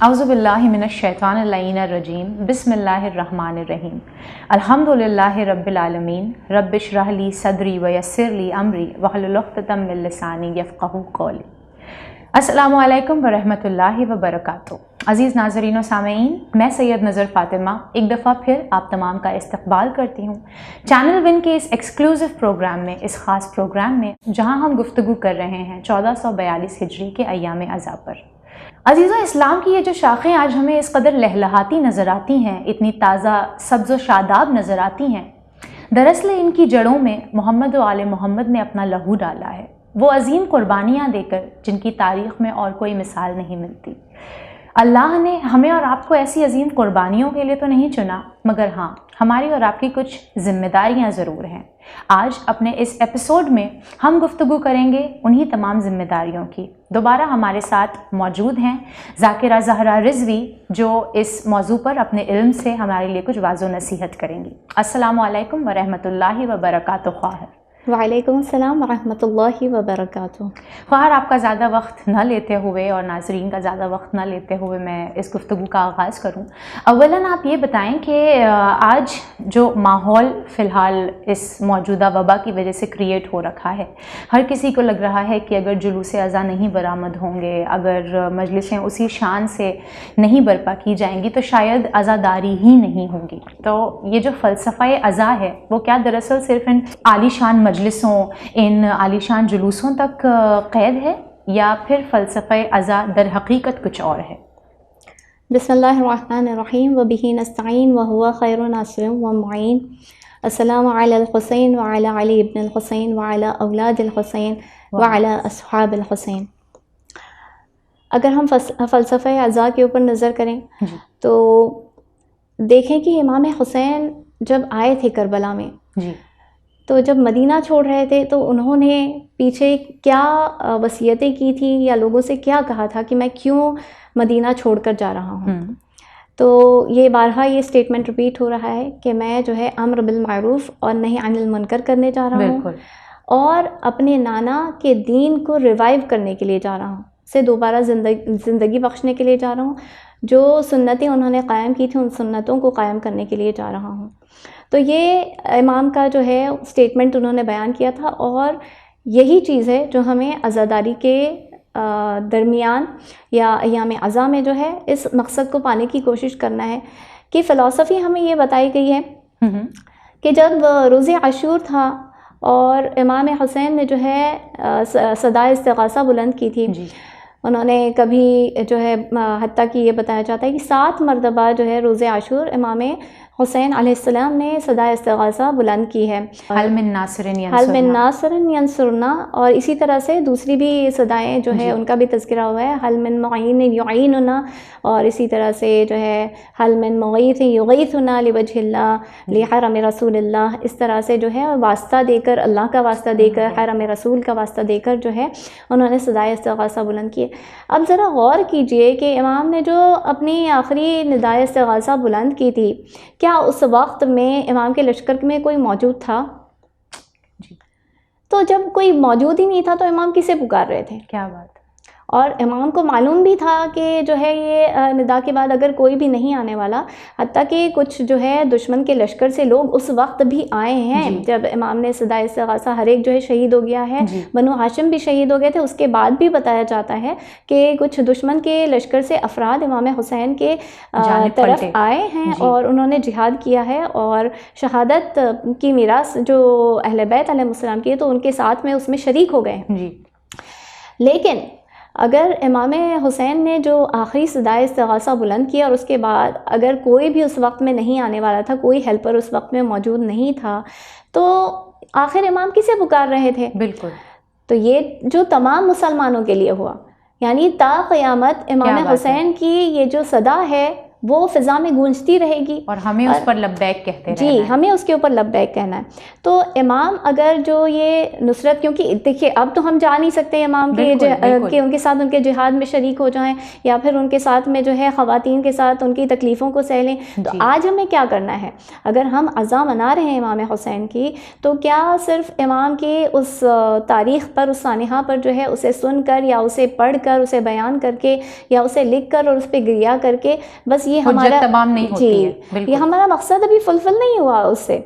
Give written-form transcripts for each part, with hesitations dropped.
औज़ुबिल्लाहि मिनश्शैतानिर्रजीम बिस्मिल्लाहिर्रहमानिर्रहीम अल्हम्दुलिल्लाहि रब्बिल आलमीन रब्बिश्रह ली सदरी व यस्सिर ली अमरी वहलुल उक़्दतम मिन लिसानी यफ़क़हू क़ौली। अस्सलामु अलैकुम व रहमतुल्लाहि व बरकातुहू। अज़ीज़ नाज़रीन व सामईन, मैं सैयद नज़र फ़ातिमा एक दफ़ा फिर आप तमाम का इस्तक़बाल करती हूँ चैनल विन के इस एक्सक्लूसिव प्रोग्राम में, इस ख़ास प्रोग्राम में जहाँ हम गुफ्तगू कर रहे हैं 1442 हिजरी के अय्याम अज़ा पर। अज़ीज़ों, इस्लाम की ये जो शाखें आज हमें इस कदर लहलहाती नज़र आती हैं, इतनी ताज़ा सब्ज़ व शादाब नज़र आती हैं, दरअसल इनकी जड़ों में मोहम्मद व आले मोहम्मद ने अपना लहू डाला है। वो अजीम कुर्बानियाँ देकर जिनकी तारीख़ में और कोई मिसाल नहीं मिलती। अल्लाह ने हमें और आपको ऐसी अजीम कुर्बानियों के लिए तो नहीं चुना, मगर हाँ, हमारी और आपकी कुछ ज़िम्मेदारियाँ ज़रूर हैं। आज अपने इस एपिसोड में हम गुफ्तगू करेंगे उन्हीं तमाम ज़िम्मेदारियों की। दोबारा हमारे साथ मौजूद हैं ज़ाकिरा ज़हरा रिज़वी, जो इस मौजू पर अपने इल्म से हमारे लिए कुछ वाज़ो नसीहत करेंगी। अस्सलामु अलैकुम व रहमतुल्लाहि व बरकातुहू। वालेकुम अस्सलाम व रहमतुल्लाहि व बरकातुहू। ख़ैर, आपका ज़्यादा वक्त न लेते हुए और नाज़रीन का ज़्यादा वक्त न लेते हुए मैं इस गुफ्तगू का आगाज़ करूँ। अव्वलन आप ये बताएं कि आज जो माहौल फ़िलहाल इस मौजूदा वबा की वजह से क्रिएट हो रखा है, हर किसी को लग रहा है कि अगर जुलूस अज़ा नहीं बरामद होंगे, अगर मजलिसें उसी शान से नहीं बर्पा की जाएंगी तो शायद अज़ादारी ही नहीं होगी। तो ये जो फ़लसफ़ा अज़ा है वो क्या दरअसल सिर्फ़ इन आलीशान मजलिसों, इन आलीशान जुलूसों तक क़ैद है या फिर फ़लसफ़ा अज़ा दर हकीकत कुछ और है? बिस्मिल्लाहिर्रहमानिर्रहीम व बिही नस्तईन व हुवा खैरुन नासिरुन व मुईन। अस्सलामु अलल हुसैन व अला अली इब्न अल हुसैन व अला औलादिल हुसैन व अला अस्हाबिल हुसैन। अगर हम फ़लसफ़ा अज़ा के ऊपर नज़र करें तो देखें कि इमाम हुसैन जब आए थे करबला में जी, तो जब मदीना छोड़ रहे थे तो उन्होंने पीछे क्या वसीयतें की थी या लोगों से क्या कहा था कि मैं क्यों मदीना छोड़कर जा रहा हूँ। तो ये बारहा ये स्टेटमेंट रिपीट हो रहा है कि मैं जो है अम्र बिल मारूफ़ और नही अनिल मुनकर करने जा रहा हूँ और अपने नाना के दीन को रिवाइव करने के लिए जा रहा हूँ, से दोबारा ज़िंदगी बख्शने के लिए जा रहा हूँ। जो सुन्नतें उन्होंने क़ायम की थी उन सुन्नतों को क़ायम करने के लिए जा रहा हूँ। तो ये इमाम का जो है स्टेटमेंट उन्होंने बयान किया था और यही चीज़ है जो हमें अज़ादारी के दरमियान या अय्याम अज़ा में जो है इस मकसद को पाने की कोशिश करना है कि फ़िलासफ़ी हमें ये बताई गई है कि जब रोज़े आशूर था और इमाम हुसैन ने जो है सदा इस्तिग़ासा बुलंद की थी, उन्होंने कभी जो है हत्ता कि ये बताया जाता है कि 7 मरतबा जो है रोज़े आशूर इमाम हुसैन अलैहिस्सलाम ने सदा इस्तिग़ासा बुलंद की है, हल मिन नासिरिन यंसुरना। और इसी तरह से दूसरी भी सदाएँ जो है उनका भी तज़किरा हुआ है, हल मिन मुईन युईनुना, और इसी तरह से जो है हल मिन मुगीथ युगीथुना लिवजहिल्लाह लिहरम रसूलिल्लाह। इस तरह से जो है वास्ता देकर, अल्लाह का वास्ता देकर, हरम रसूल का वास्ता देकर जो है उन्होंने सदा इस्तिग़ासा बुलंद किए। अब ज़रा गौर कीजिए कि इमाम ने जो अपनी आखिरी निदाए इस्तिग़ासा बुलंद की थी, क्या उस वक्त में इमाम के लश्कर में कोई मौजूद था? तो जब कोई मौजूद ही नहीं था तो इमाम किसे पुकार रहे थे? क्या बात। और इमाम को मालूम भी था कि जो है ये निदा के बाद अगर कोई भी नहीं आने वाला, हत्ता कि कुछ जो है दुश्मन के लश्कर से लोग उस वक्त भी आए हैं जब इमाम ने सदा इस्तिग़ासा, हर एक जो है शहीद हो गया है, बनु हाशिम भी शहीद हो गए थे। उसके बाद भी बताया जाता है कि कुछ दुश्मन के लश्कर से अफराद इमाम हुसैन के तरफ आए हैं और उन्होंने जिहाद किया है और शहादत की मीरास जो अहले बैत अलैहिस्सलाम की है तो उनके साथ में उसमें शरीक हो गए। लेकिन अगर इमाम हुसैन ने जो आखिरी सदाए इस्तिग़ासा बुलंद किया और उसके बाद अगर कोई भी उस वक्त में नहीं आने वाला था, कोई हेल्पर उस वक्त में मौजूद नहीं था, तो आखिर इमाम किसे पुकार रहे थे? बिल्कुल। तो ये जो तमाम मुसलमानों के लिए हुआ, यानी ता क़यामत इमाम हुसैन की ये जो सदा है वो फ़िज़ा में गूंजती रहेगी और हमें उस पर लब्बैक कहते जी, रहना है। हमें उसके ऊपर लब्बैक कहना है। तो इमाम अगर जो ये नुसरत, क्योंकि देखिए अब तो हम जा नहीं सकते इमाम के कि उनके साथ उनके जिहाद में शरीक हो जाएं या फिर उनके साथ में जो है ख़वातीन के साथ उनकी तकलीफ़ों को सह लें। तो आज हमें क्या करना है, अगर हम अज़ा मना रहे हैं इमाम हुसैन की, तो क्या सिर्फ इमाम के उस तारीख़ पर, उस सानिहा पर जो है उसे सुनकर या उसे पढ़कर, उसे बयान करके या उसे लिख कर और उस पर गिरिया करके बस ये हमारा तमाम नहीं होती है, ये हमारा मकसद अभी फुलफिल नहीं हुआ उससे।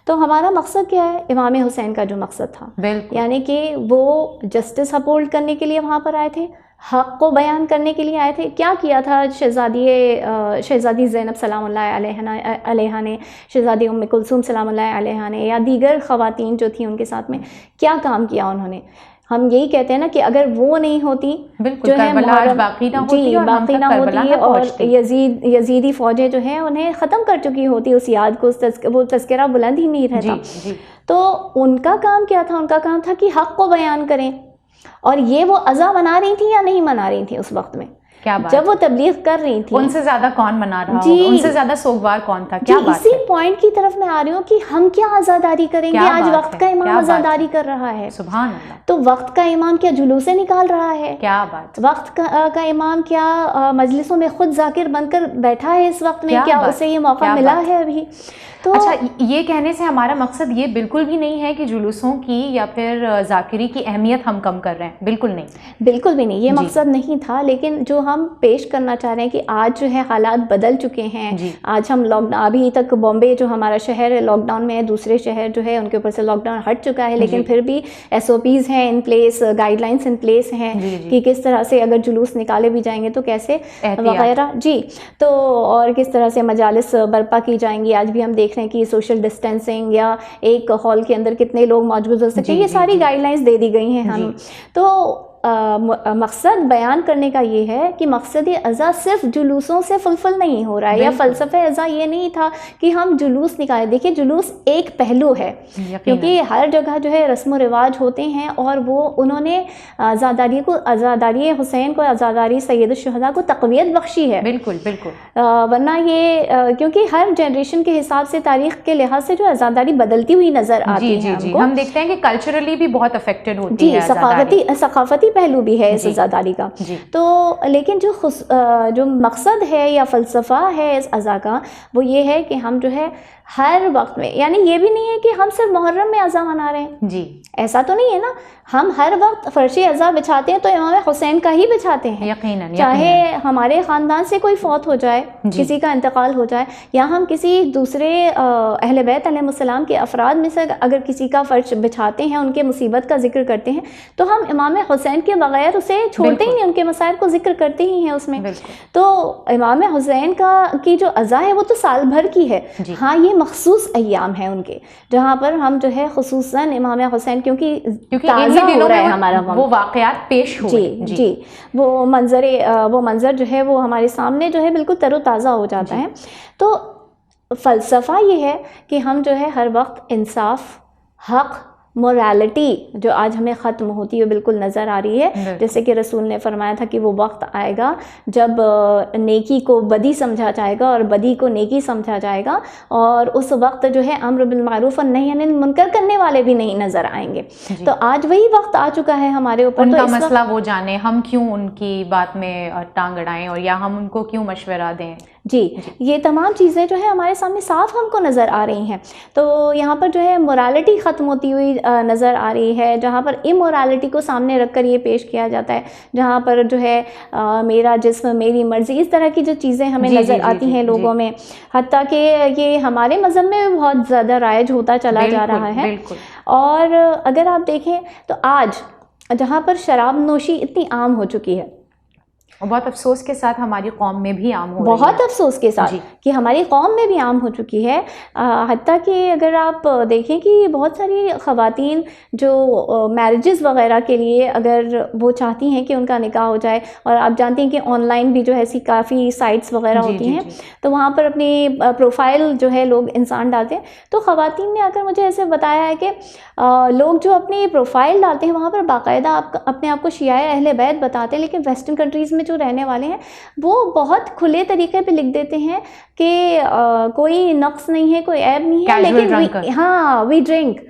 तो हमारा मकसद क्या है, इमाम हुसैन का जो मकसद था, यानी कि वो जस्टिस अपहोल्ड करने के लिए वहाँ पर आए थे, हक़ को बयान करने के लिए आए थे। क्या किया था शहज़ादी ज़ैनब सलामुल्लाह अलैहा ने, शहज़ादी उम्मे कुलसूम सलामुल्लाह अलैहा ने, या दीगर ख़वातीन जो थी उनके साथ में क्या काम किया उन्होंने। हम यही कहते हैं ना कि अगर वो नहीं होती जो है मुहर्रम बाकी ना होती और यजीदी फ़ौजें जो हैं उन्हें ख़त्म कर चुकी होती, उस याद को, वो तज़किरा बुलंद ही नहीं रहता। तो उनका काम क्या था, उनका काम था कि हक़ को बयान करें। और ये वो अज़ा मना रही थी या नहीं मना रही थी उस वक्त में, क्या बात, जब वो तबलीग कर रही थी, उनसे ज्यादा कौन मना रहा होगा, उनसे ज्यादा सोगवार कौन था? क्या बात इसी पॉइंट की तरफ मैं आ रही हूँ कि हम क्या आज़ादारी करेंगे। आज वक्त का इमाम आज़ादारी कर रहा है, सुभान अल्लाह। तो वक्त का इमाम क्या जुलूसे निकाल रहा है? क्या बात। वक्त का इमाम क्या मजलिसों में खुद जाकिर बनकर बैठा है इस वक्त में? क्या उसे ये मौका मिला है अभी? तो अच्छा, ये कहने से हमारा मकसद ये बिल्कुल भी नहीं है कि जुलूसों की या फिर जाकिरी की अहमियत हम कम कर रहे हैं, बिल्कुल नहीं, बिल्कुल भी नहीं, ये मकसद नहीं था। लेकिन जो हम पेश करना चाह रहे हैं कि आज जो है हालात बदल चुके हैं। आज हम लॉकडाउन, अभी तक बॉम्बे जो हमारा शहर है लॉकडाउन में है, दूसरे शहर जो है उनके ऊपर से लॉकडाउन हट चुका है, लेकिन फिर भी SOPs हैं in place, guidelines in place हैं कि किस तरह से अगर जुलूस निकाले भी जाएंगे तो कैसे वगैरह जी, तो और किस तरह से मजालिस बर्पा की जाएंगी। आज भी हम देख रहे हैं कि सोशल डिस्टेंसिंग या एक हॉल के अंदर कितने लोग मौजूद हो सकते हैं, ये सारी गाइडलाइंस दे दी गई हैं हम। तो मकसद बयान करने का ये है कि मकसद अज़ा सिर्फ जुलूसों से फुलफिल नहीं हो रहा है, या फ़लसफ़े अज़ा ये नहीं था कि हम जुलूस निकालें। देखिए, जुलूस एक पहलू है, क्योंकि हर जगह जो है रस्म व रिवाज होते हैं और वो उन्होंने आज़ादारी हुसैन को, आज़ादारी सैयद शुहदा को तक़वियत बख्शी है। बिल्कुल बिल्कुल, वरना ये क्योंकि हर जनरेशन के हिसाब से, तारीख़ के लिहाज से जो आज़ादारी बदलती हुई नज़र आती है हमको। हम देखते हैं कि कल्चरली भी बहुत अफेक्टेड होती है, सकाफती पहलू भी है इस आज़ादारी का। तो लेकिन जो मकसद है या फ़लसफ़ा है इस अज़ा का, वो ये है कि हम जो है हर वक्त में, यानी ये भी नहीं है कि हम सिर्फ मुहर्रम में अज़ा मना रहे हैं जी, ऐसा तो नहीं है ना। हम हर वक्त फ़र्श अज़ा बिछाते हैं तो इमाम हुसैन का ही बिछाते हैं, यकीनन, चाहे हमारे ख़ानदान से कोई फौत हो जाए, किसी का इंतकाल हो जाए, या हम किसी दूसरे अहले बैत अलैहिस्सलाम के अफराद में से अगर किसी का फ़र्श बिछाते हैं, उनके मुसीबत का जिक्र करते हैं, तो हम इमाम हुसैन के बगैर उसे छोड़ते ही नहीं, उनके मसाइल को जिक्र करते ही हैं उसमें। तो इमाम हुसैन की जो अज़ा है वो तो साल भर की है। हाँ, ये मखसूस अय्याम है उनके, जहाँ पर हम जो है खुसूसन इमाम हुसैन, क्योंकि ताज़ा हो रहा है हमारा वो वाक़यात पेश हुए जी, वो मंज़र जो है वो हमारे सामने जो है बिल्कुल तरोताज़ा हो जाता है। तो फ़लसफ़ा ये है कि हम जो है हर वक्त इंसाफ, हक़, मोरालिटी जो आज हमें ख़त्म होती है बिल्कुल नज़र आ रही है। जैसे कि रसूल ने फरमाया था कि वो वक्त आएगा जब नेकी को बदी समझा जाएगा और बदी को नेकी समझा जाएगा, और उस वक्त जो है अम्र बिल मारूफ और नही अनिल मुनकर करने वाले भी नहीं नज़र आएंगे। तो आज वही वक्त आ चुका है हमारे ऊपर। उनका मसला वो जाने, हम क्यों उनकी बात में टांग अड़ाएं और या हम उनको क्यों मशवरा दें जी, ये तमाम चीज़ें जो है हमारे सामने साफ हमको नज़र आ रही हैं। तो यहाँ पर जो है मोरालिटी ख़त्म होती हुई नज़र आ रही है, जहाँ पर इमोरालिटी को सामने रखकर ये पेश किया जाता है, जहाँ पर जो है मेरा जिस्म मेरी मर्ज़ी, इस तरह की जो चीज़ें हमें नज़र आती हैं लोगों में, हत्ता कि ये हमारे मज़हब में बहुत ज़्यादा राइज होता चला जा रहा है। और अगर आप देखें तो आज जहाँ पर शराब नोशी इतनी आम हो चुकी है, और बहुत अफसोस के साथ हमारी कौम में भी आम हो रही है, बहुत अफसोस के साथ कि हमारी कौम में भी आम हो चुकी है। हत्ता कि अगर आप देखें कि बहुत सारी ख़वातीन जो मैरिजेस वगैरह के लिए अगर वो चाहती हैं कि उनका निकाह हो जाए, और आप जानती हैं कि ऑनलाइन भी जो है ऐसी काफ़ी साइट्स वगैरह होती हैं, तो वहाँ पर अपनी प्रोफाइल जो है लोग इंसान डालते हैं। तो ख़वातीन ने आकर मुझे ऐसे बताया है कि लोग जो अपनी प्रोफाइल डालते हैं वहाँ पर बाकायदा अपने आप को शिया अहले बैत बताते हैं, लेकिन वेस्टर्न कंट्रीज़ में में जो रहने वाले हैं वो बहुत खुले तरीके पे लिख देते हैं कि कोई नक्स नहीं है, कोई ऐब नहीं है, लेकिन वी ड्रिंक।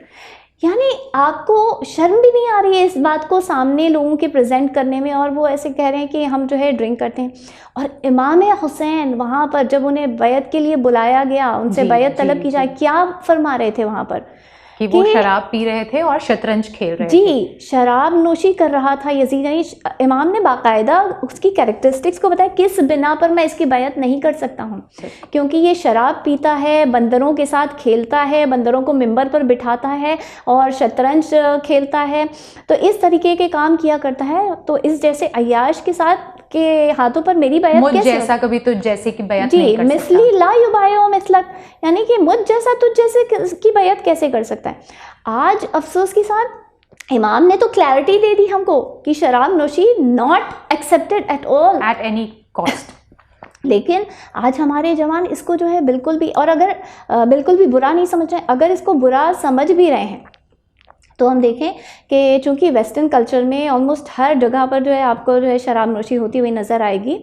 यानी आपको शर्म भी नहीं आ रही है इस बात को सामने लोगों के प्रेजेंट करने में, और वो ऐसे कह रहे हैं कि हम जो है ड्रिंक करते हैं। और इमाम हुसैन वहाँ पर जब उन्हें बैत के लिए बुलाया गया, उनसे बैत तलब की जाए, क्या फरमा रहे थे वहाँ पर कि वो शराब पी रहे थे और शतरंज खेल रहे थे। जी, शराब नोशी कर रहा था यजीद। यानी इमाम ने बाकायदा उसकी कैरेक्टरिस्टिक्स को बताया, किस बिना पर मैं इसकी बैत नहीं कर सकता हूँ, क्योंकि ये शराब पीता है, बंदरों के साथ खेलता है, बंदरों को मिंबर पर बिठाता है और शतरंज खेलता है, तो इस तरीके के काम किया करता है। तो इस जैसे अय्याश के साथ के हाथों पर मेरी बैत मुझ कैसे जैसा कभी तुझ जैसे की बैत नहीं कर सकता। मिसली ला युबायो मिसलक, यानी कि मुझ जैसा तुझ जैसे की बैत कैसे कर सकता है। आज अफसोस के साथ इमाम ने तो क्लैरिटी दे दी हमको कि शराब नोशी not accepted at all at any cost. लेकिन आज हमारे जवान इसको जो है बिल्कुल भी, और अगर बिल्कुल भी बुरा नहीं समझ रहे, अगर इसको बुरा समझ भी रहे हैं तो हम देखें कि चूँकि वेस्टर्न कल्चर में ऑलमोस्ट हर जगह पर जो है आपको जो है शराब नोशी होती हुई नज़र आएगी।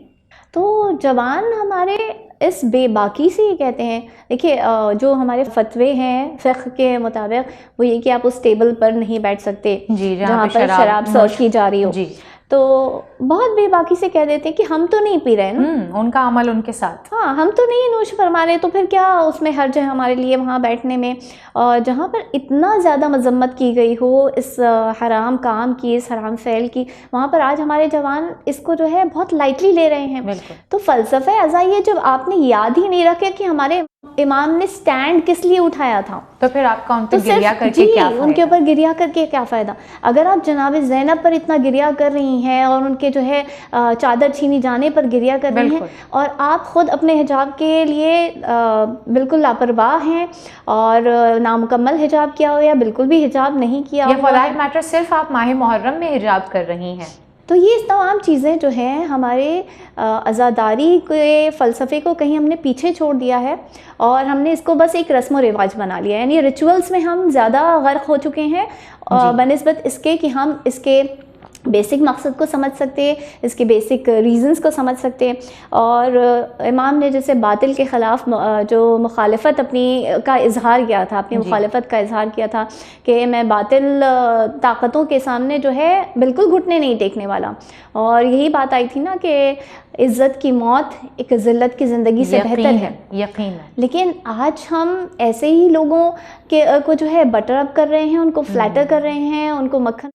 तो जवान हमारे इस बेबाकी से ये कहते हैं, देखिए जो हमारे फतवे हैं फ़िक़्ह के मुताबिक वो ये कि आप उस टेबल पर नहीं बैठ सकते जहाँ पर शराब सर्व की जा रही हो, तो बहुत बेबाकी से कह देते हैं कि हम तो नहीं पी रहे ना, उनका अमल उनके साथ, हाँ हम तो नहीं नोश फरमा रहे, तो फिर क्या उसमें हर्ज है हमारे लिए वहाँ बैठने में। और जहाँ पर इतना ज़्यादा मजम्मत की गई हो इस हराम काम की, इस हराम फ़ेल की, वहाँ पर आज हमारे जवान इसको जो है बहुत लाइटली ले रहे हैं। तो फ़लसफ़े अज़ा ये जब आपने याद ही नहीं रखे कि हमारे इमाम ने स्टैंड किस लिए उठाया था, तो फिर आपका उन पर गिरिया करके क्या फ़ायदा? उनके ऊपर गिरिया करके क्या फ़ायदा। अगर आप जनाब ज़ैनब पर इतना गिरिया कर रही हैं और उनके जो है चादर छीनी जाने पर गिरिया कर रही हैं, और आप ख़ुद अपने हिजाब के लिए बिल्कुल लापरवाह हैं और नामुकम्मल हिजाब किया हो या बिल्कुल भी हिजाब नहीं किया हो, फॉर दैट मैटर सिर्फ आप माह मुहर्रम में हिजाब कर रही हैं, तो ये तमाम चीज़ें जो हैं हमारे आज़ादारी के फ़लसफ़े को कहीं हमने पीछे छोड़ दिया है और हमने इसको बस एक रस्म व रिवाज बना लिया है। यानी रिचुअल्स में हम ज़्यादा गर्क हो चुके हैं बनिस्बत इसके कि हम इसके बेसिक मकसद को समझ सकते हैं, इसके बेसिक रीज़न्स को समझ सकते हैं। और इमाम ने जैसे बातिल के ख़िलाफ़ जो मुखालफत अपनी का इजहार किया था, अपनी मुखालफत का इजहार किया था कि मैं बातिल ताकतों के सामने जो है बिल्कुल घुटने नहीं टेकने वाला। और यही बात आई थी ना कि इज़्ज़त की मौत एक ज़िल्लत की ज़िंदगी से बेहतर है, यकीन है। लेकिन आज हम ऐसे ही लोगों के को जो है बटर अप कर रहे हैं, उनको फ्लैटर कर रहे हैं, उनको मक्खन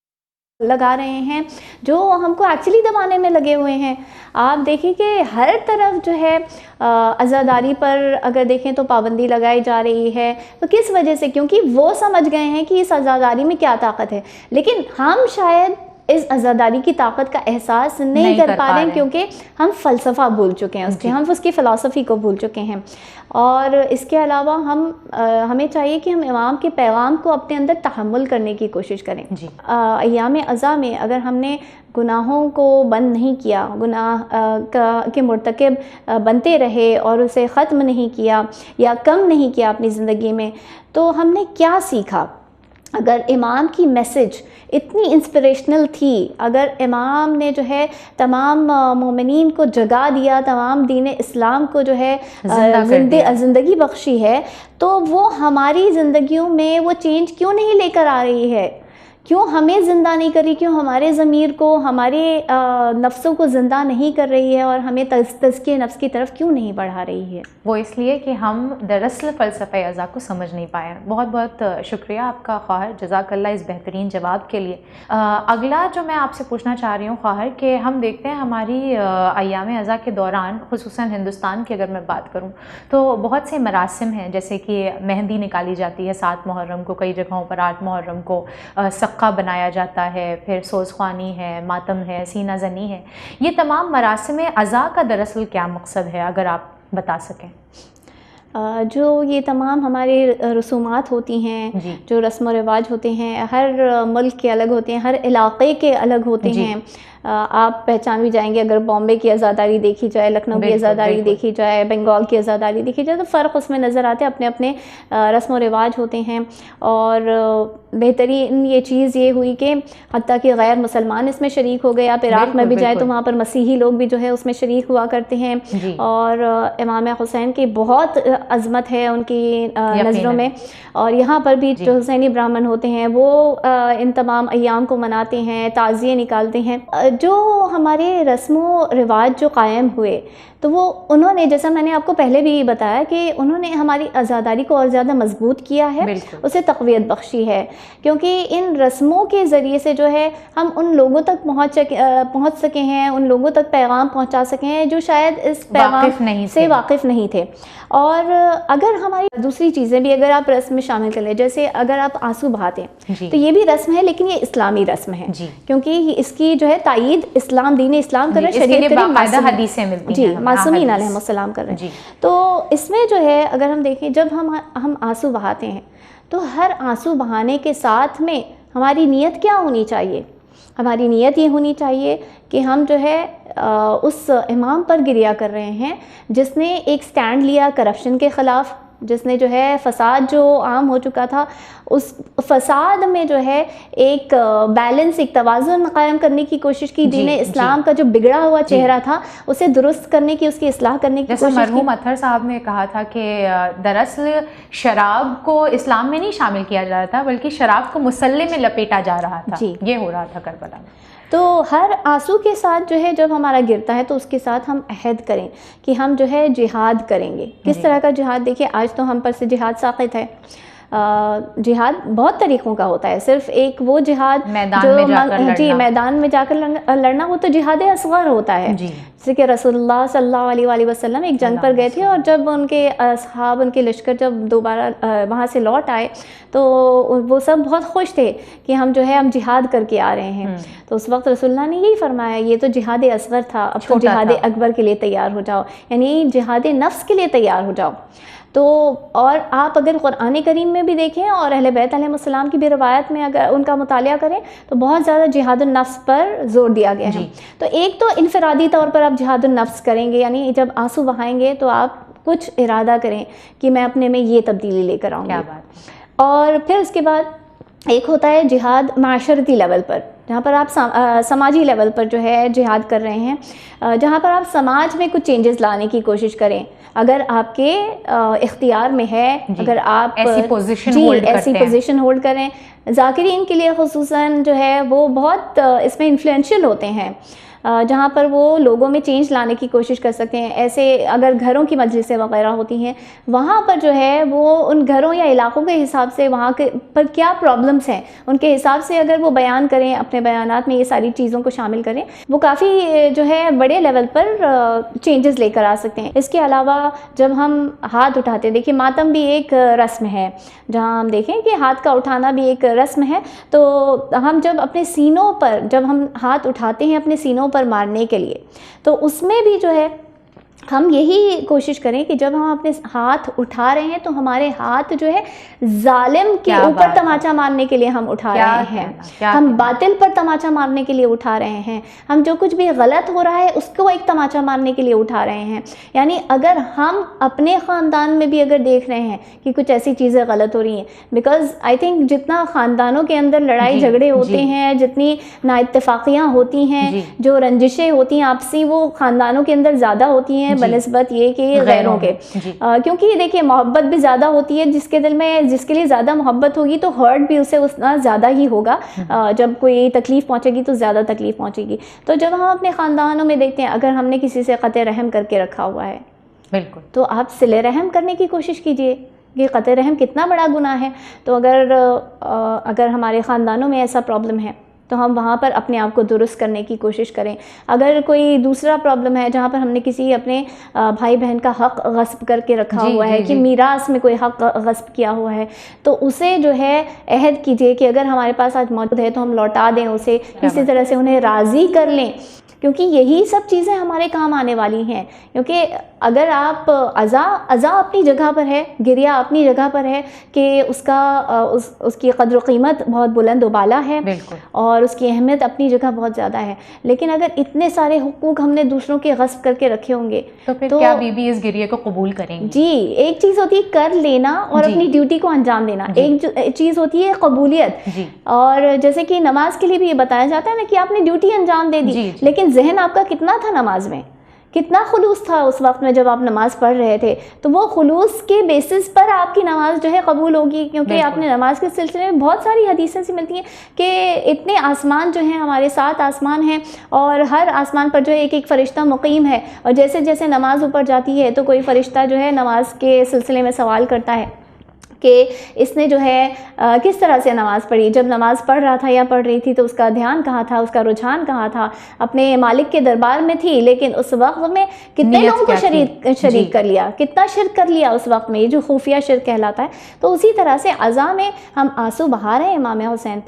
लगा रहे हैं जो हमको एक्चुअली दबाने में लगे हुए हैं। आप देखिए कि हर तरफ जो है आज़ादारी पर अगर देखें तो पाबंदी लगाई जा रही है, तो किस वजह से? क्योंकि वो समझ गए हैं कि इस आज़ादारी में क्या ताकत है, लेकिन हम शायद इस आज़ादारी की ताकत का एहसास नहीं कर पा रहे हैं क्योंकि हम फ़लसफ़ा भूल चुके हैं उसके, हम उसकी फ़िलासफ़ी को भूल चुके हैं। और इसके अलावा हमें चाहिए कि हम इमाम के पैगाम को अपने अंदर तहम्मुल करने की कोशिश करें। अय्याम अज़ा में अगर हमने गुनाहों को बंद नहीं किया, गुनाह के मुर्तकिब बनते रहे और उसे ख़त्म नहीं किया या कम नहीं किया अपनी ज़िंदगी में, तो हमने क्या सीखा? अगर इमाम की मैसेज इतनी इंस्पिरेशनल थी, अगर इमाम ने जो है तमाम मोमिनीन को जगा दिया, तमाम दीन इस्लाम को जो है ज़िंदगी बख्शी है, तो वो हमारी ज़िंदगियों में वो चेंज क्यों नहीं लेकर आ रही है? क्यों हमें ज़िंदा नहीं कर रही? क्यों हमारे ज़मीर को, हमारे नफ्सों को ज़िंदा नहीं कर रही है और हमें तज़किए नफ्स की तरफ क्यों नहीं बढ़ा रही है? वो इसलिए कि हम दरअसल फ़लसफ़े अज़ा को समझ नहीं पाए। बहुत बहुत शुक्रिया आपका ख़्वाहर, जज़ाकल्लाह इस बेहतरीन जवाब के लिए। अगला जो मैं आपसे पूछना चाह रही हूँ ख़्वाहर, कि हम देखते हैं हमारी अय्याम अज़ा के दौरान, ख़ुसूसन हिंदुस्तान की अगर मैं बात करूँ तो बहुत से मरासिम हैं, जैसे कि मेहंदी निकाली जाती है 7 मुहर्रम को, कई जगहों पर 8 मुहर्रम को सक्का बनाया जाता है, फिर सोज़ख्वानी है, मातम है, सीना ज़नी है। ये तमाम मरासिम अज़ा का दरअसल क्या मकसद है, अगर आप बता सकें? जो ये तमाम हमारे रसूमात होती हैं, जो रस्म व रिवाज होते हैं, हर मुल्क के अलग होते हैं, हर इलाक़े के अलग होते हैं। आप पहचान भी जाएंगे। अगर बॉम्बे की आज़ादारी देखी जाए, लखनऊ की आज़ादारी देखी जाए, बंगाल की आज़ादारी देखी जाए, तो फ़र्क उसमें नज़र आते हैं। अपने अपने रस्म व रिवाज होते हैं। और बेहतरीन ये चीज़ ये हुई कि हत्ता कि गैर मुसलमान इसमें शरीक हो गए। आप इराक़ में भी जाए तो वहाँ पर मसीही लोग भी जो है उसमें शरीक हुआ करते हैं। और इमाम हुसैन की बहुत अज़मत है उनकी नज़रों में। और यहाँ पर भी जो हुसैनी ब्राह्मण होते हैं वो इन तमाम अय्याम को मनाते हैं, ताज़िए निकालते हैं। जो हमारे रस्मों रिवाज जो कायम हुए, तो वो उन्होंने, जैसा मैंने आपको पहले भी बताया कि उन्होंने हमारी आज़ादारी को और ज़्यादा मजबूत किया है, उसे तक़वियत बख्शी है। क्योंकि इन रस्मों के ज़रिए से जो है हम उन लोगों तक पहुँच सके हैं, उन लोगों तक पैगाम पहुँचा सके हैं जो शायद इस पैगाम से वाकिफ़ नहीं थे। और अगर हमारी दूसरी चीज़ें भी अगर आप रस्म में शामिल कर लें, जैसे अगर आप आंसू बहाते हैं तो ये भी रस्म है, लेकिन ये इस्लामी रस्म है क्योंकि इसकी जो है तायीद इस्लाम, दीन इस्लाम कर रहा है, शरीयत हदीसें मिलती हैं, मासूमीन अलैहिस्सलाम कर रहे हैं। तो इसमें जो है अगर हम देखें, जब हम आंसू बहाते हैं तो हर आंसू बहाने के साथ में हमारी नीयत क्या होनी चाहिए? हमारी नीयत ये होनी चाहिए कि हम जो है उस इमाम पर गिरिया कर रहे हैं जिसने एक स्टैंड लिया करप्शन के ख़िलाफ़, जिसने जो है फ़साद जो आम हो चुका था, उस फ़साद में जो है एक बैलेंस, एक तवाज़ुन कायम करने की कोशिश की। दीन इस्लाम का जो बिगड़ा हुआ चेहरा था उसे दुरुस्त करने की, उसकी इस्लाह करने की कोशिश की। मरहूम अतहर साहब ने कहा था कि दरअसल शराब को इस्लाम में नहीं शामिल किया जा रहा था, बल्कि शराब को मुसल्ले में लपेटा जा रहा था। ये हो रहा था करबला में। तो हर आंसू के साथ जो है जब हमारा गिरता है तो उसके साथ हम अहद करें कि हम जो है जिहाद करेंगे। किस तरह का जिहाद? देखिए, आज तो हम पर से जिहाद साक़ित है। जिहाद बहुत तरीक़ों का होता है। सिर्फ एक वो जिहाद मैदान में जाकर लड़ना, वो तो जिहाद असग़र होता है। जैसे कि रसूलुल्लाह सल्लल्लाहु अलैहि वसल्लम एक जंग पर गए थे और जब उनके असहाब, उनके लश्कर जब दोबारा वहाँ से लौट आए तो वो सब बहुत खुश थे कि हम जो है हम जिहाद करके आ रहे हैं। तो उस वक्त रसूलुल्लाह ने यही फरमाया, ये तो जिहाद असग़र था, अब तो जिहाद अकबर के लिए तैयार हो जाओ, यानी जिहाद नफ्स के लिए तैयार हो जाओ। तो और आप अगर कुरान करीम में भी देखें और अहले बैत अलैहिस्सलाम की भी रवायत में अगर उनका मुतालिया करें तो बहुत ज़्यादा जिहादुन नफ्स पर जोर दिया गया है। तो एक तो इनफरादी तौर पर आप जिहादुन नफ्स करेंगे, यानी जब आंसू बहाएंगे तो आप कुछ इरादा करें कि मैं अपने में ये तब्दीली लेकर आऊँगी। और फिर उसके बाद एक होता है जिहाद माशरती लेवल पर, जहाँ पर आप समाजी लेवल पर जो है जिहाद कर रहे हैं, जहाँ पर आप समाज में कुछ चेंजेस लाने की कोशिश करें। अगर आपके इख्तियार में है, अगर आप ऐसी पोजीशन होल्ड करें, ज़ाकिरीन के लिए ख़ुसूसन जो है वो बहुत इसमें इन्फ्लुएंशियल होते हैं, जहाँ पर वो लोगों में चेंज लाने की कोशिश कर सकते हैं। ऐसे अगर घरों की मजलिसें वगैरह होती हैं, वहाँ पर जो है वो उन घरों या इलाकों के हिसाब से वहाँ के पर क्या प्रॉब्लम्स हैं उनके हिसाब से अगर वो बयान करें, अपने बयानात में ये सारी चीज़ों को शामिल करें, वो काफ़ी जो है बड़े लेवल पर चेंजेस लेकर आ सकते हैं। इसके अलावा जब हम हाथ उठाते हैं, देखिए मातम भी एक रस्म है, जहाँ हम देखें कि हाथ का उठाना भी एक रस्म है। तो हम जब अपने सीनों पर, जब हम हाथ उठाते हैं अपने सीनों पर मारने के लिए, तो उसमें भी जो है हम यही कोशिश करें कि जब हम अपने हाथ उठा रहे हैं तो हमारे हाथ जो है जालिम के ऊपर तमाचा मारने के लिए हम उठा रहे हैं, हम बातिल पर तमाचा मारने के लिए उठा रहे हैं, हम जो कुछ भी गलत हो रहा है उसको एक तमाचा मारने के लिए उठा रहे हैं। यानी अगर हम अपने ख़ानदान में भी अगर देख रहे हैं कि कुछ ऐसी चीज़ें गलत हो रही हैं, बिकॉज़ आई थिंक जितना ख़ानदानों के अंदर लड़ाई झगड़े होते हैं, जितनी नाइत्तेफाकियाँ होती हैं, जो रंजिशें होती हैं आपसी, वो ख़ानदानों के अंदर ज़्यादा होती हैं बनिस्बत ये कि गैरों के। क्योंकि देखिए मोहब्बत भी ज़्यादा होती है, जिसके दिल में जिसके लिए ज़्यादा मोहब्बत होगी तो हर्ट भी उसे उतना ज़्यादा ही होगा। जब कोई तकलीफ़ पहुँचेगी तो ज़्यादा तकलीफ़ पहुँचेगी। तो जब हम अपने ख़ानदानों में देखते हैं, अगर हमने किसी से क़त्ल रहम करके रखा हुआ है, बिल्कुल, तो आप सिले रहम करने की कोशिश कीजिए कि क़त्ल रहम कितना बड़ा गुनाह है। तो अगर हमारे ख़ानदानों में ऐसा प्रॉब्लम है तो हम वहाँ पर अपने आप को दुरुस्त करने की कोशिश करें। अगर कोई दूसरा प्रॉब्लम है जहाँ पर हमने किसी अपने भाई बहन का हक़ गस्ब करके रखा हुआ है, कि मीरास में कोई हक़ गस्ब किया हुआ है, तो उसे जो है अहद कीजिए कि अगर हमारे पास आज मौजूद है तो हम लौटा दें उसे, किसी तरह से उन्हें राज़ी कर लें, क्योंकि यही सब चीज़ें हमारे काम आने वाली हैं। क्योंकि अगर आप अज़ा अपनी जगह पर है, गिरिया अपनी जगह पर है कि उसकी कद्र कीमत बहुत बुलंद उबाला है, और और उसकी अहमियत अपनी जगह बहुत ज़्यादा है, लेकिन अगर इतने सारे हुकूक हमने दूसरों के गस्ब करके रखे होंगे तो फिर क्या बीबी इस गिरिए को कबूल करेंगी? जी, एक चीज़ होती है कर लेना और अपनी ड्यूटी को अंजाम देना, एक चीज़ होती है कबूलियत। और जैसे कि नमाज के लिए भी ये बताया जाता है ना कि आपने ड्यूटी अंजाम दे दी, लेकिन जहन आपका कितना था नमाज में, कितना खुलूस था उस वक्त में जब आप नमाज़ पढ़ रहे थे, तो वो खुलूस के बेसिस पर आपकी नमाज़ जो है कबूल होगी। क्योंकि आपने नमाज के सिलसिले में बहुत सारी हदीसें सी मिलती हैं कि इतने आसमान जो हैं, हमारे 7 आसमान हैं और हर आसमान पर जो है एक एक फ़रिश्ता मुक़ीम है, और जैसे जैसे नमाज ऊपर जाती है तो कोई फ़रिश्ता जो है नमाज के सिलसिले में सवाल करता है कि इसने जो है किस तरह से नमाज़ पढ़ी, जब नमाज़ पढ़ रहा था या पढ़ रही थी तो उसका ध्यान कहाँ था, उसका रुझान कहाँ था, अपने मालिक के दरबार में थी, लेकिन उस वक्त में कितने लोगों को शरीक कर लिया, कितना शिर्क कर लिया उस वक्त में, ये जो खुफिया शिर्क कहलाता है। तो उसी तरह से अज़ा में हम आंसू बहा रहे हैं इमाम हुसैन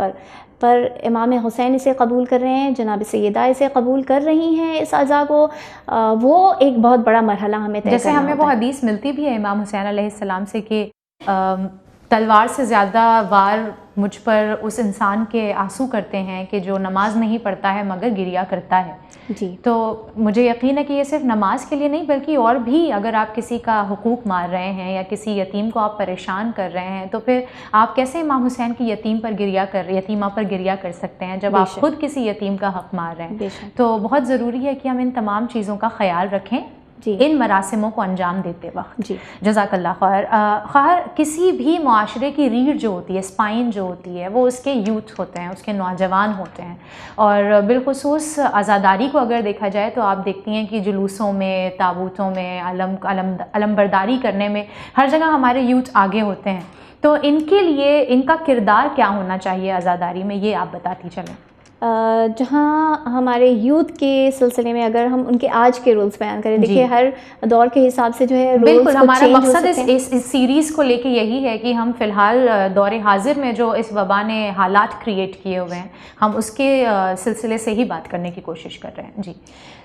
पर इमाम हुसैन इसे कबूल कर रहे हैं, जनाब सैयदा इसे कबूल कर रही हैं इस अज़ा को, वो एक बहुत बड़ा मरहला हमें तय करना होता है। जैसे हमें वो हदीस मिलती भी है इमाम हुसैन अलैहिस्सलाम से कि तलवार से ज़्यादा वार मुझ पर उस इंसान के आंसू करते हैं कि जो नमाज नहीं पढ़ता है मगर गिरिया करता है। जी, तो मुझे यकीन है कि ये सिर्फ नमाज के लिए नहीं बल्कि और भी, अगर आप किसी का हुकूक मार रहे हैं या किसी यतीम को आप परेशान कर रहे हैं तो फिर आप कैसे इमाम हुसैन की यतीमा पर गिरिया कर सकते हैं जब आप खुद किसी यतीम का हक मार रहे हैं। तो बहुत ज़रूरी है कि हम इन तमाम चीज़ों का ख्याल रखें इन मरासिमों को अंजाम देते वक्त। जज़ाकल्लाह खैर। खैर, किसी भी मुआशरे की रीढ़ जो होती है, स्पाइन जो होती है, वो उसके यूथ होते हैं, उसके नौजवान होते हैं। और बिलखुसूस आज़ादारी को अगर देखा जाए तो आप देखती हैं कि जुलूसों में, ताबूतों में, अलमबरदारी करने में हर जगह हमारे यूथ आगे होते हैं। तो इनके लिए इनका किरदार क्या होना चाहिए आज़ादारी में, ये आप बताती चलें। जहाँ हमारे यूथ के सिलसिले में अगर हम उनके आज के रूल्स बयान करें, देखिए हर दौर के हिसाब से जो है बिल्कुल हमारा मकसद इस सीरीज़ को लेके यही है कि हम फ़िलहाल दौर हाजिर में जो इस वबा ने हालात क्रिएट किए हुए हैं, हम उसके सिलसिले से ही बात करने की कोशिश कर रहे हैं। जी,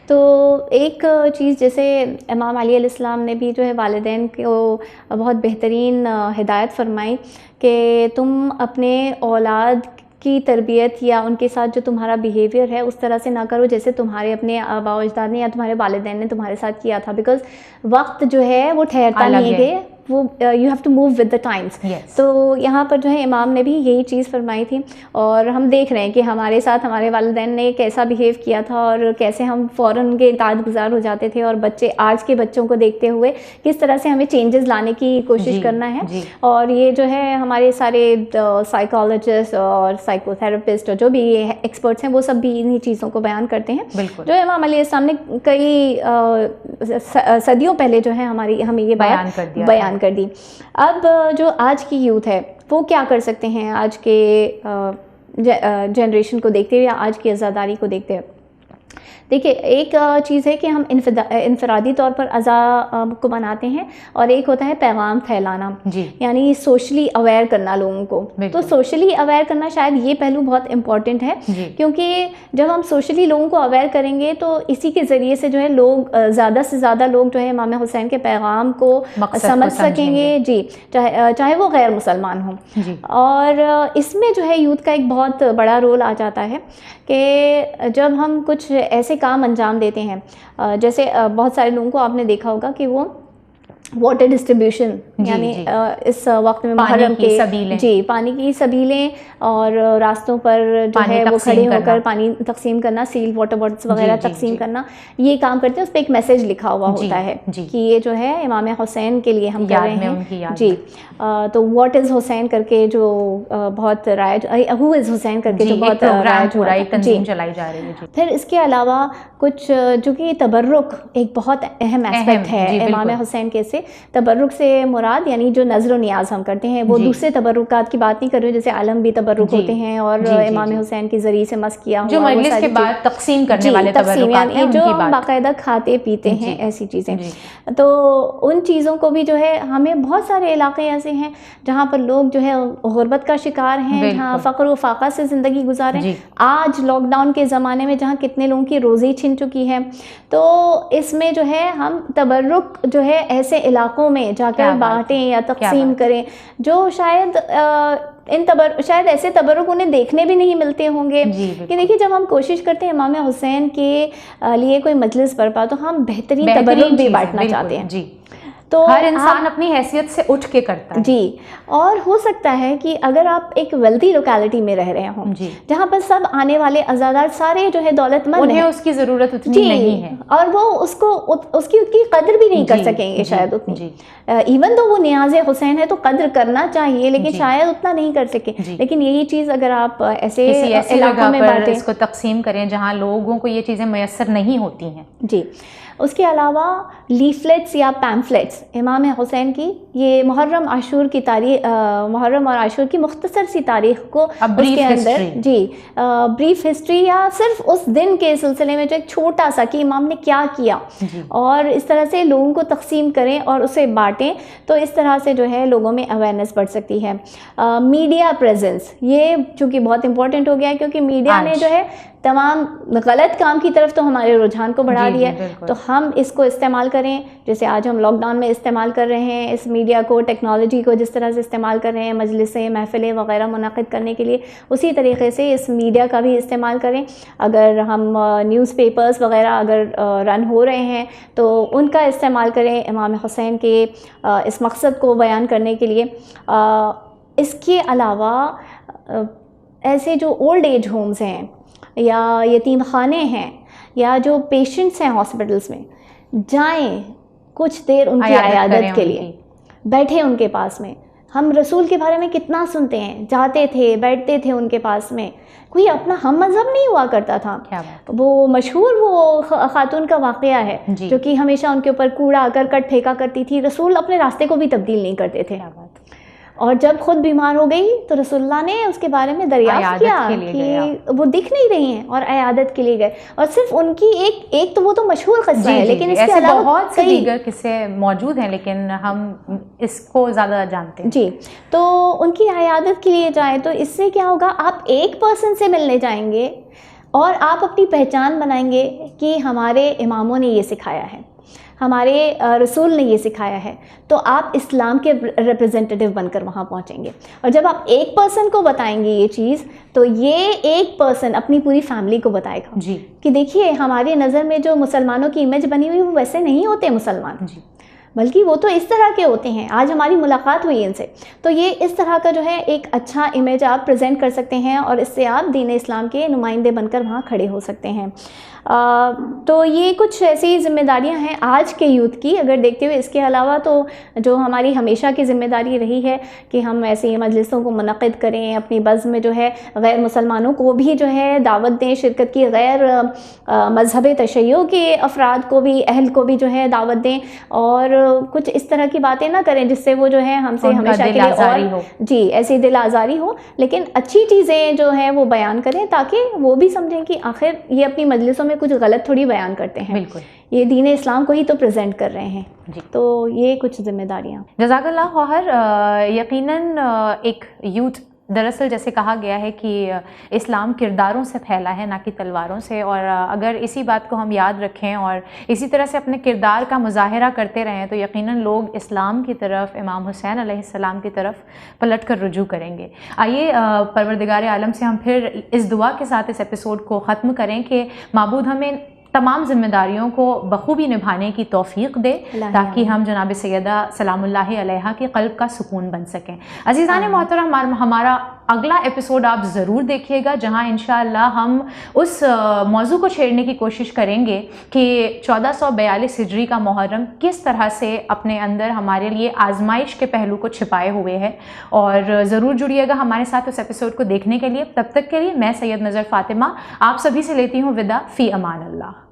तो एक चीज़ जैसे इमाम अली अलैहिस्सलाम ने भी जो है वालिदैन को बहुत बेहतरीन हिदायत फरमाई कि तुम अपने औलाद की तरबियत या उनके साथ जो तुम्हारा बिहेवियर है उस तरह से ना करो जैसे तुम्हारे अपने आबा अजदाद ने या तुम्हारे वालिदैन ने तुम्हारे साथ किया था। बिकॉज वक्त जो है वो ठहरता नहीं है, वो you have to move with the times. तो यहाँ पर जो है इमाम ने भी यही चीज़ फरमाई थी, और हम देख रहे हैं कि हमारे साथ हमारे वालिदैन ने कैसा बिहेव किया था और कैसे हम फ़ौरन उनके इताअत गुज़ार हो जाते थे, और बच्चे आज के बच्चों को देखते हुए किस तरह से हमें चेंजेस लाने की कोशिश करना है। और ये जो है हमारे सारे साइकोलॉजिस्ट और साइकोथेरेपिस्ट और जो भी एक्सपर्ट्स हैं वो सब भी इन्हीं चीज़ों को बयान करते हैं जो इमाम अली अलैहिस्सलाम ने कई सदियों पहले जो है हमें ये बात बयान कर दी। अब जो आज की यूथ है वो क्या कर सकते हैं आज के जनरेशन को देखते हुए या आज की आज़ादारी को देखते हुए। देखिए, एक चीज़ है कि हम इनफरादी तौर पर अज़ा को मनाते हैं, और एक होता है पैगाम फैलाना, यानी सोशली अवेयर करना लोगों को। तो सोशली अवेयर करना शायद ये पहलू बहुत इम्पॉर्टेंट है, क्योंकि जब हम सोशली लोगों को अवेयर करेंगे तो इसी के ज़रिए से जो है लोग ज़्यादा से ज़्यादा लोग जो है इमाम हुसैन के पैगाम को समझ सकेंगे, जी, चाहे वो गैर मुसलमान हों। और इसमें जो है यूथ का एक बहुत बड़ा रोल आ जाता है कि जब हम कुछ ऐसे काम अंजाम देते हैं, जैसे बहुत सारे लोगों को आपने देखा होगा कि वो वाटर डिस्ट्रीब्यूशन, यानी इस वक्त में मुहर्रम के पानी की सबीलें और रास्तों पर जो है वो खड़े होकर पानी तकसीम करना, सील वाटर बॉटल्स वगैरह तकसीम करना, ये काम करते हैं। उस पर एक मैसेज लिखा हुआ होता है कि ये जो है इमाम हुसैन के लिए हम कर रहे हैं। जी, तो व्हाट इज़ हुसैन करके जो बहुत राइज, हु इज़ हुसैन करके जो बहुत तंजीम चलाई जा रही है। फिर इसके अलावा कुछ जो कि तबर्रुक एक बहुत अहम एस्पेक्ट है इमाम हुसैन के। तबर्रुक से मुराद यानी जो नज़र और नियाज हम करते हैं, वो दूसरे तबर्रुकात की बात नहीं कर रही हूँ, जैसे आलम भी तबर्रुक होते हैं और इमाम हुसैन के जरिए से मस किया हुआ, जो मजलिस के बाद तकसीम करने वाले तबर्रुकात हैं, जो बाकायदा खाते पीते हैं, ऐसी चीज़ें। तो उन चीज़ों को भी जो है हमें बहुत सारे इलाके ऐसे हैं जहाँ पर लोग जो है गुर्बत का शिकार हैं, जहाँ फ़क्र व फाका से ज़िंदगी गुजारें। आज लॉकडाउन के ज़माने में जहाँ कितने लोगों की रोज़ी छिन चुकी है, तो इसमें जो है हम तबर्रुक जो है ऐसे इलाकों में जाकर बांटें या तकसीम करें जो शायद इन शायद ऐसे तबरुक उन्हें देखने भी नहीं मिलते होंगे कि देखिए जब हम कोशिश करते हैं इमाम हुसैन के लिए कोई मजलिस बरपा तो हम बेहतरीन तबरुक भी बांटना चाहते हैं जी। तो हर इंसान अपनी हैसियत से उठ के करता है जी। और हो सकता है कि अगर आप एक वेल्दी लोकेलिटी में रह रहे हों जहाँ पर सब आने वाले अज़ादार सारे जो है दौलतमंद उन्हें उसकी ज़रूरत उतनी नहीं है और वो उसकी कदर भी नहीं कर सकेंगे शायद उतनी, इवन तो वो नियाज़ हुसैन है तो कद्र करना चाहिए लेकिन शायद उतना नहीं कर सके। लेकिन यही चीज़ अगर आप ऐसे इलाकों में बांटें, इसको तकसीम करें जहाँ लोगों को ये चीज़ें मैसर नहीं होती हैं जी। उसके अलावा लीफलेट्स या पैम्फलेट्स इमाम हुसैन की, ये मुहर्रम आशूर की तारीख, मुहर्रम और आशूर की मुख्तसर सी तारीख को उसके अंदर जी ब्रीफ हिस्ट्री या सिर्फ उस दिन के सिलसिले में जो एक छोटा सा कि इमाम ने क्या किया और इस तरह से लोगों को तकसीम करें और उसे बांटें, तो इस तरह से जो है लोगों में अवेयरनेस बढ़ सकती है। मीडिया प्रेजेंस ये चूँकि बहुत इंपॉर्टेंट हो गया है क्योंकि मीडिया ने जो है तमाम गलत काम की तरफ तो हमारे रुझान को बढ़ा दिया है, तो हम इसको इस्तेमाल करें जैसे आज हम लॉकडाउन में इस्तेमाल कर रहे हैं इस मीडिया को, टेक्नोलॉजी को जिस तरह से इस्तेमाल कर रहे हैं मजलिसें महफिलें वगैरह मुनक़िद करने के लिए, उसी तरीके से इस मीडिया का भी इस्तेमाल करें। अगर हम न्यूज़पेपर्स वगैरह अगर रन हो रहे हैं तो उनका इस्तेमाल करें इमाम हुसैन के इस मकसद को बयान करने के लिए। इसके अलावा ऐसे जो ओल्ड एज होम्स हैं या यतीम खाने हैं या जो पेशेंट्स हैं हॉस्पिटल्स में, जाएं कुछ देर उनकी आयादत के लिए, बैठे उनके पास में। हम रसूल के बारे में कितना सुनते हैं, जाते थे बैठते थे उनके पास में, कोई अपना हम मज़हब नहीं हुआ करता था। क्या वो मशहूर वो खातून का वाक़या है जो कि हमेशा उनके ऊपर कूड़ा करकट फेंका करती थी, रसूल अपने रास्ते को भी तब्दील नहीं करते थे। और जब खुद बीमार हो गई तो रसूलुल्लाह ने उसके बारे में दरियाफ्त किया कि वो दिख नहीं रही हैं और अयादत के लिए गए। और सिर्फ उनकी एक तो वो तो मशहूर क़स्सा है, लेकिन इसके अलावा बहुत से दीगर किस्से मौजूद हैं लेकिन हम इसको ज़्यादा जानते हैं जी। तो उनकी अयादत के लिए जाए तो इससे क्या होगा, आप एक पर्सन से मिलने जाएंगे और आप अपनी पहचान बनाएंगे कि हमारे इमामों ने ये सिखाया है, हमारे रसूल ने ये सिखाया है, तो आप इस्लाम के रिप्रेजेंटेटिव बनकर वहाँ पहुँचेंगे। और जब आप एक पर्सन को बताएंगे ये चीज़ तो ये एक पर्सन अपनी पूरी फैमिली को बताएगा जी कि देखिए हमारी नज़र में जो मुसलमानों की इमेज बनी हुई वो वैसे नहीं होते मुसलमान जी, बल्कि वो तो इस तरह के होते हैं। आज हमारी मुलाकात हुई इनसे, तो ये इस तरह का जो है एक अच्छा इमेज आप प्रेजेंट कर सकते हैं और इससे आप दीन इस्लाम के नुमाइंदे बनकर वहाँ खड़े हो सकते हैं। तो ये कुछ ऐसी ज़िम्मेदारियां हैं आज के यूथ की अगर देखते हुए। इसके अलावा तो जो हमारी हमेशा की ज़िम्मेदारी रही है कि हम ऐसी मजलिसों को मुनक़िद करें, अपनी बज़्म में जो है गैर मुसलमानों को भी जो है दावत दें शिरकत की, गैर मज़हब तशय्यो के अफराद को भी, अहल को भी जो है दावत दें और कुछ इस तरह की बातें ना करें जिससे वो जो है हमसे हमेशा के लिए और जी ऐसी दिल आज़ारी हो, लेकिन अच्छी चीज़ें जो हैं वो बयान करें ताकि वो भी समझें कि आखिर ये अपनी मजलिसों में कुछ गलत थोड़ी बयान करते हैं, बिल्कुल ये दीन इस्लाम को ही तो प्रेजेंट कर रहे हैं जी। तो ये कुछ जिम्मेदारियाँ। जज़ाकल्लाह खैर। यकीनन एक यूथ दरअसल जैसे कहा गया है कि इस्लाम किरदारों से फैला है ना कि तलवारों से, और अगर इसी बात को हम याद रखें और इसी तरह से अपने किरदार का मुजाहरा करते रहें तो यकीनन लोग इस्लाम की तरफ, इमाम हुसैन अलैहिस्सलाम की तरफ पलट कर रुजू करेंगे। आइए परवरदिगार आलम से हम फिर इस दुआ के साथ इस एपिसोड को ख़त्म करें कि माबूद हमें तमाम जिम्मेदारियों को बखूबी निभाने की तौफीक दे ताकि हम जनाब सैयदा सलामुल्लाहि अलैहा के क़ल्ब का सुकून बन सकें। अज़ीज़ान मोहतरम, हमारा अगला एपिसोड आप ज़रूर देखिएगा जहां इंशाअल्लाह हम उस मौजू को छेड़ने की कोशिश करेंगे कि 1442 हिजरी का मुहर्रम किस तरह से अपने अंदर हमारे लिए आजमाइश के पहलू को छिपाए हुए है। और ज़रूर जुड़िएगा हमारे साथ उस एपिसोड को देखने के लिए। तब तक के लिए मैं सैयद नज़र फ़ातिमा आप सभी से लेती हूँ विदा। फ़ी अमान अल्लाह।